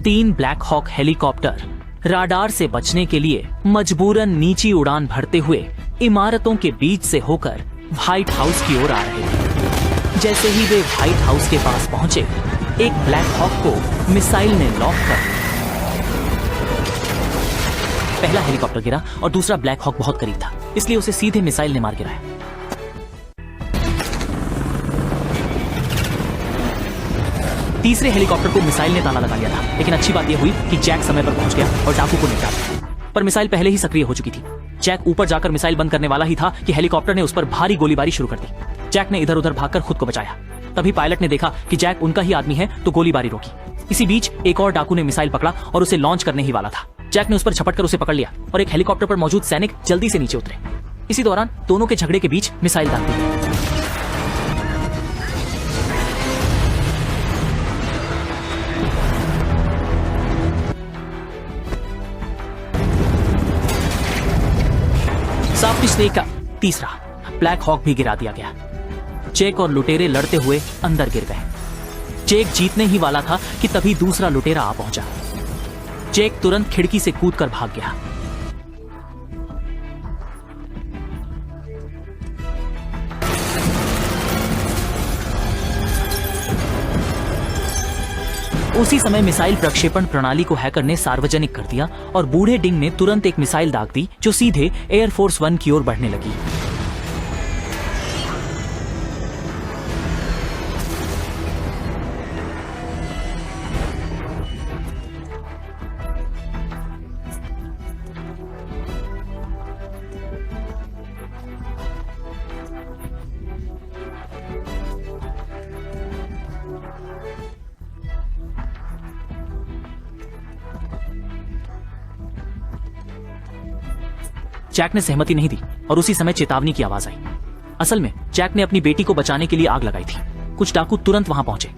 3 Black Hawk helicopter radar से बचने के लिए मजबूरन नीची उड़ान भरते हुए इमारतों के बीच से होकर व्हाइट हाउस की ओर आ रहे थे। जैसे ही वे व्हाइट हाउस के पास पहुंचे, एक ब्लैक हॉक को मिसाइल ने लॉक कर दिया। पहला हेलीकॉप्टर गिरा और दूसरा ब्लैक हॉक बहुत करीब था, इसलिए उसे सीधे मिसाइल ने मार गिराया। तीसरे हेलीकॉप्टर को मिसाइल ने ताला लगा लिया था, लेकिन अच्छी बात यह हुई कि जैक समय पर पहुंच गया और डाकू को निपटा दिया। पर मिसाइल पहले ही सक्रिय हो चुकी थी। जैक ऊपर जाकर मिसाइल बंद करने वाला ही था कि हेलीकॉप्टर ने उस पर भारी गोलीबारी शुरू कर दी। जैक ने इधर उधर भागकर खुद को बचाया। तभी पायलट ने देखा कि जैक उनका ही आदमी है, तो गोलीबारी रोकी। इसी बीच एक और डाकू ने मिसाइल पकड़ा और उसे लॉन्च करने ही वाला था। जैक ने उस पर झपटकर उसे पकड़ लिया और एक हेलीकॉप्टर पर मौजूद सैनिक जल्दी से नीचे उतरे। इसी दौरान दोनों के झगड़े के बीच मिसाइल दाग दी। साफ का तीसरा ब्लैक हॉक भी गिरा दिया गया। जैक और लुटेरे लड़ते हुए अंदर गिर गए। जैक जीतने ही वाला था कि तभी दूसरा लुटेरा आ पहुंचा। जैक तुरंत खिड़की से कूदकर भाग गया। उसी समय मिसाइल प्रक्षेपण प्रणाली को हैकर ने सार्वजनिक कर दिया और बूढ़े डिंग ने तुरंत एक मिसाइल दाग दी जो सीधे एयरफोर्स 1 की ओर बढ़ने लगी। जैक ने सहमति नहीं दी और उसी समय चेतावनी की आवाज आई। असल में जैक ने अपनी बेटी को बचाने के लिए आग लगाई थी। कुछ डाकू तुरंत वहां पहुंचे।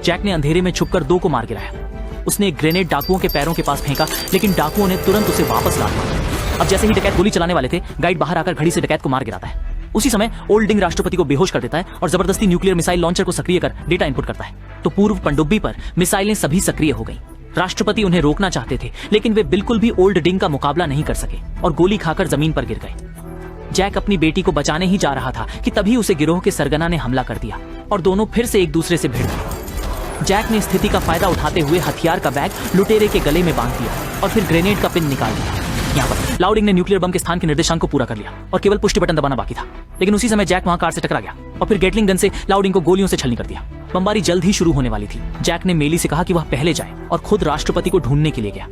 जैक ने अंधेरे में छुपकर 2 को मार गिराया। उसने एक ग्रेनेड डाकुओं के पैरों के पास फेंका, लेकिन डाकुओं ने तुरंत उसे वापस ला दिया। अब जैसे ही डकैत गोली चलाने वाले थे, गाइड बाहर आकर घड़ी से डकैत को मार गिराता है। उसी समय ओल्ड डिंग राष्ट्रपति को बेहोश कर देता है और जबरदस्ती न्यूक्लियर मिसाइल लॉन्चर को सक्रिय कर डेटा इनपुट करता है। तो पूर्व पनडुब्बी पर मिसाइलें सभी सक्रिय हो गई। राष्ट्रपति उन्हें रोकना चाहते थे, लेकिन वे बिल्कुल भी ओल्ड डिंग का मुकाबला नहीं कर सके और गोली खाकर जमीन पर गिर गए। जैक अपनी बेटी को बचाने ही जा रहा था कि तभी उसे गिरोह के सरगना ने हमला कर दिया और दोनों फिर से एक दूसरे से भिड़ गए। जैक ने स्थिति का फायदा उठाते हुए हथियार का बैग लुटेरे के गले में बांध दिया और फिर ग्रेनेड का पिन निकाल दिया। यहाँ पर लाउडिंग ने न्यूक्लियर बम के स्थान के निर्देशांक को पूरा कर लिया और केवल पुष्टि बटन दबाना बाकी था। लेकिन उसी समय जैक वहां कार से टकरा गया और फिर गेटलिंग गन से लाउडिंग को गोलियों से छलनी कर दिया। बमबारी जल्द ही शुरू होने वाली थी। जैक ने मेली से कहा कि वह पहले जाए और खुद राष्ट्रपति को ढूंढने के लिए गया।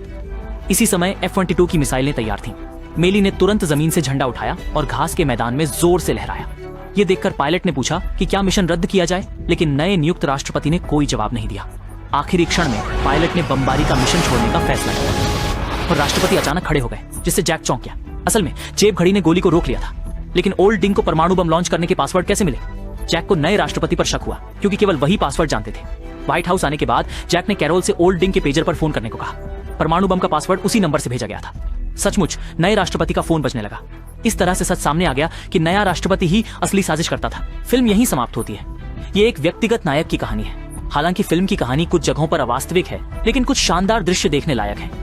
इसी समय F-22 की मिसाइलें तैयार थीं। मेली ने तुरंत जमीन से झंडा उठाया और घास के मैदान में जोर से लहराया। ये देखकर पायलट ने पूछा कि क्या मिशन रद्द किया जाए, लेकिन नए नियुक्त राष्ट्रपति ने कोई जवाब नहीं दिया। आखिरी क्षण में पायलट ने बमबारी का मिशन छोड़ने का फैसला किया और राष्ट्रपति अचानक खड़े हो गए, जिससे जैक चौंक गया। असल में जेब घड़ी ने गोली को रोक लिया था, लेकिन ओल्ड डिंग को परमाणु बम लॉन्च करने के पासवर्ड कैसे मिले? जैक को नए राष्ट्रपति पर शक हुआ, क्योंकि केवल वही पासवर्ड जानते थे। व्हाइट हाउस आने के बाद जैक ने कैरोल से ओल्ड डिंग के पेजर पर फोन करने को कहा। परमाणु बम का पासवर्ड उसी नंबर से भेजा गया था। सचमुच नए राष्ट्रपति का फोन बजने लगा। इस तरह से सच सामने आ गया कि नया राष्ट्रपति ही असली साजिश करता था। फिल्म यहीं समाप्त होती है। ये एक व्यक्तिगत नायक की कहानी है। हालांकि फिल्म की कहानी कुछ जगहों पर अवास्तविक है, लेकिन कुछ शानदार दृश्य देखने लायक है।